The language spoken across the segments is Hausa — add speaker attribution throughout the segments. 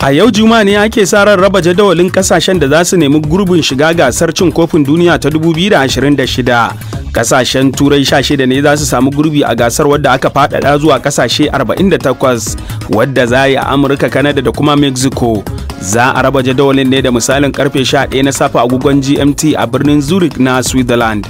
Speaker 1: A yau Juma'a ne ake sa ran raba jadawalin kasashen da za su nemi gurbin shiga gasar cin kofin duniya ta 2026. Kasashen turai 16 ne za su samu gurbi a gasar wadda aka faɗaɗa zuwa kasashe 48 wadda za yi a Amurka, Canada da kuma Mexico. Za a raba jadawalin ne da misalin karfe 11 na safe agogon GMT a birnin Zurich na Switzerland.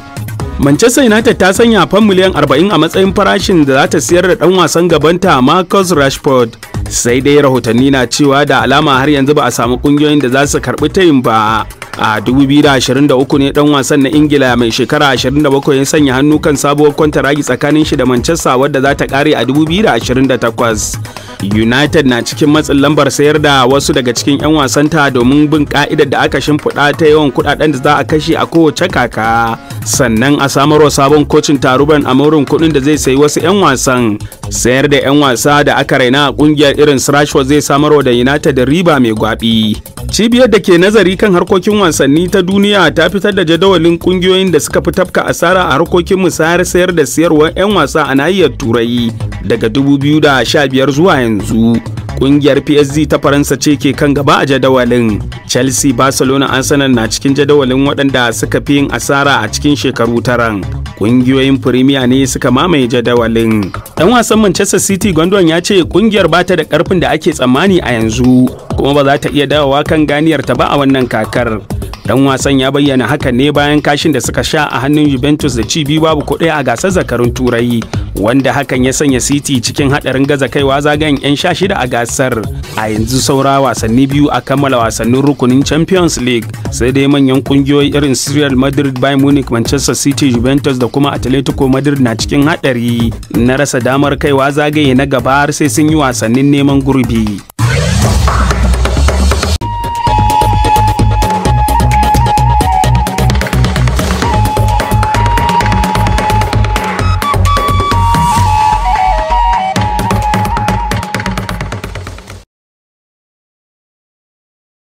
Speaker 1: Manchester United ta sanya fan miliyan 40 a matsayin farashin da za ta siyar da ɗan wasan gabanta Marcus Rashford. Sai dai rahotanni na cewa da alama har yanzu ba a samu kungiyoyin da za su karbi tayin ba. A 2023 ne dan wasan na Ingila mai shekara 27 ya sanya hannu kan sabuwar kwantaragi tsakanin shi da Manchester wadda za ta kare a 2028. United na cikin matsin lambar sayar da wasu daga cikin 'yan wasanta domin bin ka'idar da aka shimfiɗa ta yawan kuɗaɗen da za a kashe a kowace kaka. Sannan a samarwa sabon kocin Ruben Amorim kuɗin da zai sayi wasu 'yan wasan. Sayar da 'yan wasa da aka raina a ƙungiyar irin Rashford zai samarwa da United da riba mai gwabi. Cibiyar da ke nazari kan harkokin wasanni ta duniya ta fitar da jadawalin ƙungiyoyin da suka fi tafka asara a harkokin musayar sayar da siyarwar 'yan wasa a nahiyar Turai daga 2015 zuwa yanzu. Kungiyar PSG ta Faransa ce ke kan gaba a jadawalin. Chelsea, Barcelona, Arsenal na cikin jadawalin waɗanda suka fi yin asara a cikin shekaru taran. Kungiyoyin Premier ne suka mamaye jadawalin. Dan wasan Manchester City Guardiola ya ce kungiyar ba ta da ƙarfin da ake tsammani a yanzu, kuma ba za ta iya dawowa kan ganiyar ta ba a wannan kakar. Dan wasan ya bayyana hakan ne bayan kashin da suka sha a hannun Juventus da ci biyu babu kuɗi a gasar zakarun Turai, wanda hakan ya sanya City cikin haɗarin gaza kaiwa zagayen 'yan 16 a gasar. A yanzu saura wasanni biyu a kammala wasannin rukunin Champions League, sai dai manyan kungiyoyi irin Real Madrid, Bayern Munich, Manchester City, Juventus da kuma Atletico Madrid na cikin haɗari na rasa damar kaiwa zagaye na gaba har sai sun yi wasannin neman gurbi.